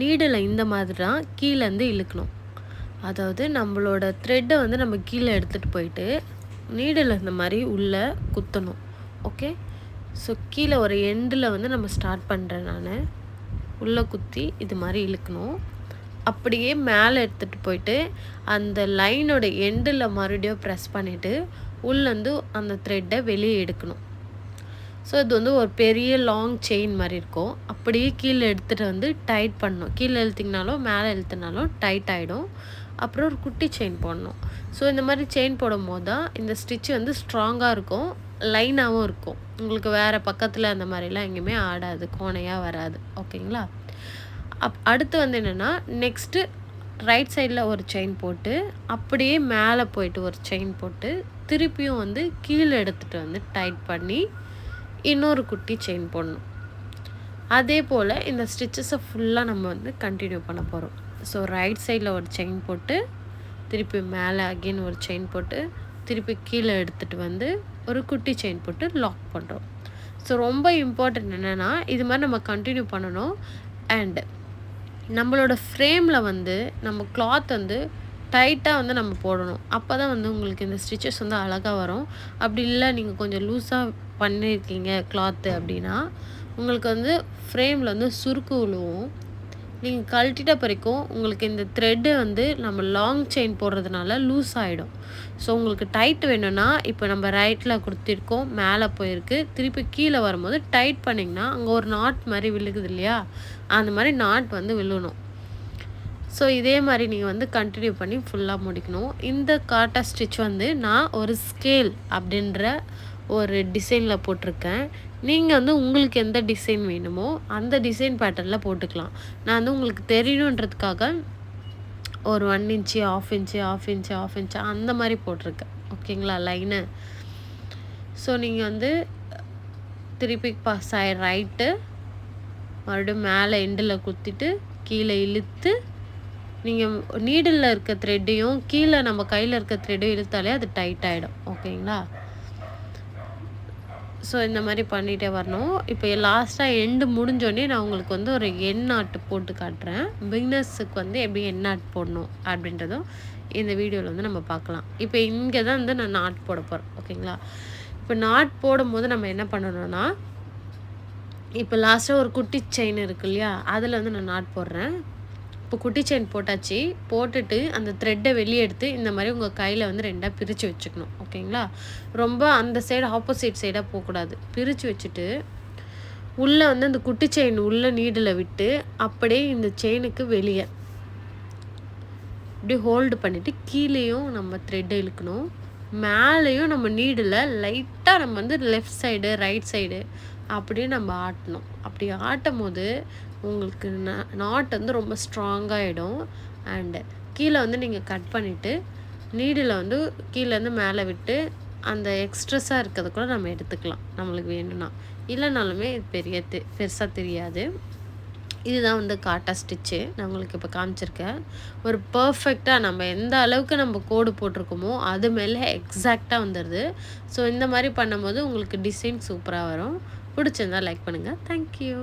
Needle இந்த மாதிரி தான் கீழேருந்து இழுக்கணும். அதாவது நம்மளோட த்ரெட்டை வந்து நம்ம கீழே எடுத்துகிட்டு போயிட்டு நீடில் இந்த மாதிரி உள்ளே குத்தணும். ஓகே, ஸோ கீழே ஒரு எண்டில் வந்து நம்ம ஸ்டார்ட் பண்ணுறேன். நான் உள்ளே குத்தி இது மாதிரி இழுக்கணும். அப்படியே மேலே எடுத்துகிட்டு போயிட்டு அந்த லைனோட எண்டில் மறுபடியும் ப்ரெஸ் பண்ணிவிட்டு உள்ளேருந்து அந்த த்ரெட்டை வெளியே எடுக்கணும். ஸோ இது வந்து ஒரு பெரிய லாங் செயின் மாதிரி இருக்கும். அப்படியே கீழே எடுத்துகிட்டு வந்து டைட் பண்ணணும். கீழே இழுத்திங்கனாலும் மேலே இழுத்தினாலும் டைட் ஆகிடும். அப்புறம் ஒரு குட்டி செயின் போடணும். ஸோ இந்த மாதிரி செயின் போடும் போது தான் இந்த ஸ்டிச் வந்து ஸ்ட்ராங்காக இருக்கும், லைனாகவும் இருக்கும். உங்களுக்கு வேறு பக்கத்தில் அந்த மாதிரிலாம் எங்கேயுமே ஆடாது, கோணையாக வராது. ஓகேங்களா? அடுத்து வந்து என்னென்னா, நெக்ஸ்ட்டு ரைட் சைடில் ஒரு செயின் போட்டு அப்படியே மேலே போயிட்டு ஒரு செயின் போட்டு திருப்பியும் வந்து கீழே எடுத்துகிட்டு வந்து டைட் பண்ணி இன்னொரு குட்டி செயின் போடணும். அதே போல் இந்த ஸ்டிச்சஸை ஃபுல்லாக நம்ம வந்து கண்டினியூ பண்ண போகிறோம். ஸோ ரைட் சைடில் ஒரு செயின் போட்டு திருப்பி மேலே அகெயின் ஒரு செயின் போட்டு திருப்பி கீழே எடுத்துகிட்டு வந்து ஒரு குட்டி செயின் போட்டு லாக் பண்ணுறோம். ஸோ ரொம்ப இம்பார்ட்டன்ட் என்னென்னா, இது மாதிரி நம்ம கண்டினியூ பண்ணணும். அண்டு நம்மளோட ஃப்ரேமில் வந்து நம்ம கிளாத் வந்து டைட்டாக வந்து நம்ம போடணும். அப்போ தான் வந்து உங்களுக்கு இந்த ஸ்டிச்சஸ் வந்து அழகாக வரும். அப்படி இல்லை நீங்கள் கொஞ்சம் லூஸாக பண்ணியிருக்கீங்க கிளாத்து அப்படின்னா உங்களுக்கு வந்து ஃப்ரேமில் வந்து சுருக்கு விழுவும். நீங்கள் கழட்டிட்ட பிறக்கும் உங்களுக்கு இந்த த்ரெட்டு வந்து நம்ம லாங் செயின் போடுறதுனால லூஸ் ஆகிடும். ஸோ உங்களுக்கு டைட் வேணும்னா இப்போ நம்ம ரைட்டில் கொடுத்துருக்கோம், மேலே போயிருக்கு, திருப்பி கீழே வரும்போது டைட் பண்ணிங்கன்னா அங்கே ஒரு நாட் மாதிரி விழுகுது இல்லையா, அந்த மாதிரி நாட் வந்து விழணும். ஸோ இதே மாதிரி நீங்கள் வந்து கண்டினியூ பண்ணி ஃபுல்லாக முடிக்கணும். இந்த காட்டா ஸ்டிச் வந்து நான் ஒரு ஸ்கேல் அப்படின்ற ஒரு டிசைனில் போட்டிருக்கேன். நீங்கள் வந்து உங்களுக்கு எந்த டிசைன் வேணுமோ அந்த டிசைன் பேட்டர்னில் போட்டுக்கலாம். நான் வந்து உங்களுக்கு தெரியணுன்றதுக்காக ஒரு 1 இன்ச்சு, 1/2 இன்ச்சு, 1/2 இன்ச்சு, 1/2 இன்ச்சு அந்த மாதிரி போட்டிருக்கேன். ஓகேங்களா, லைனு. ஸோ நீங்கள் வந்து திருப்பி ரைட்டு மறுபடியும் மேலே எண்டில் குத்திட்டு கீழே இழுத்து நீங்கள் நீடில் இருக்க த்ரெட்டையும் கீழே நம்ம கையில் இருக்க த்ரெட்டையும் இழுத்தாலே அது டைட் ஆகிடும். ஓகேங்களா? ஸோ இந்த மாதிரி பண்ணிகிட்டே வரணும். இப்போ லாஸ்ட்டாக எண்டு முடிஞ்சோடனே நான் உங்களுக்கு வந்து ஒரு எண் நாட்டு போட்டு காட்டுறேன். பிகினர்ஸுக்கு வந்து எப்படி எண் நாட் போடணும் அப்படின்றதும் இந்த வீடியோவில் வந்து நம்ம பார்க்கலாம். இப்போ இங்கே தான் வந்து நான் நாட் போட போகிறேன். ஓகேங்களா? இப்போ நாட் போடும்போது நம்ம என்ன பண்ணணும்னா, இப்போ லாஸ்ட்டாக ஒரு குட்டி செயின் இருக்கு இல்லையா, அதில் வந்து நான் நாட் போடுறேன். இப்போ குட்டி செயின் போட்டாச்சு. போட்டுட்டு அந்த த்ரெட்டை வெளியே எடுத்து இந்த மாதிரி உங்கள் கையில் வந்து 2ஆக பிரித்து வச்சுக்கணும். ஓகேங்களா? ரொம்ப அந்த சைடு ஆப்போசிட் சைடாக போகக்கூடாது. பிரித்து வச்சுட்டு உள்ளே வந்து அந்த குட்டி செயின் உள்ளே நீடில் விட்டு அப்படியே இந்த செயினுக்கு வெளியே இப்படி ஹோல்டு பண்ணிவிட்டு கீழேயும் நம்ம த்ரெட்டை இழுக்கணும். மேலேயும் நம்ம நீடில் லைட்டாக நம்ம வந்து லெஃப்ட் சைடு ரைட் சைடு அப்படியே நம்ம ஆட்டணும். அப்படி ஆட்டும் போது உங்களுக்கு நாட் வந்து ரொம்ப ஸ்ட்ராங்காகிடும். அண்டு கீழே வந்து நீங்கள் கட் பண்ணிவிட்டு நீடில் வந்து கீழேருந்து மேலே விட்டு அந்த எக்ஸ்ட்ரஸாக இருக்கிறத கூட நம்ம எடுத்துக்கலாம் நம்மளுக்கு வேணும்னா. இல்லைனாலுமே இது பெருசாக தெரியாது. இதுதான் வந்து காட்டா ஸ்டிச்சு நான் உங்களுக்கு இப்போ காமிச்சிருக்கேன். ஒரு பர்ஃபெக்டாக நம்ம எந்த அளவுக்கு நம்ம கோடு போட்டிருக்கோமோ அது மேலே எக்ஸாக்டாக வந்துடுது. ஸோ இந்த மாதிரி பண்ணும்போது உங்களுக்கு டிசைன் சூப்பராக வரும். பிடிச்சிருந்தா லைக் பண்ணுங்கள். தேங்க்யூ.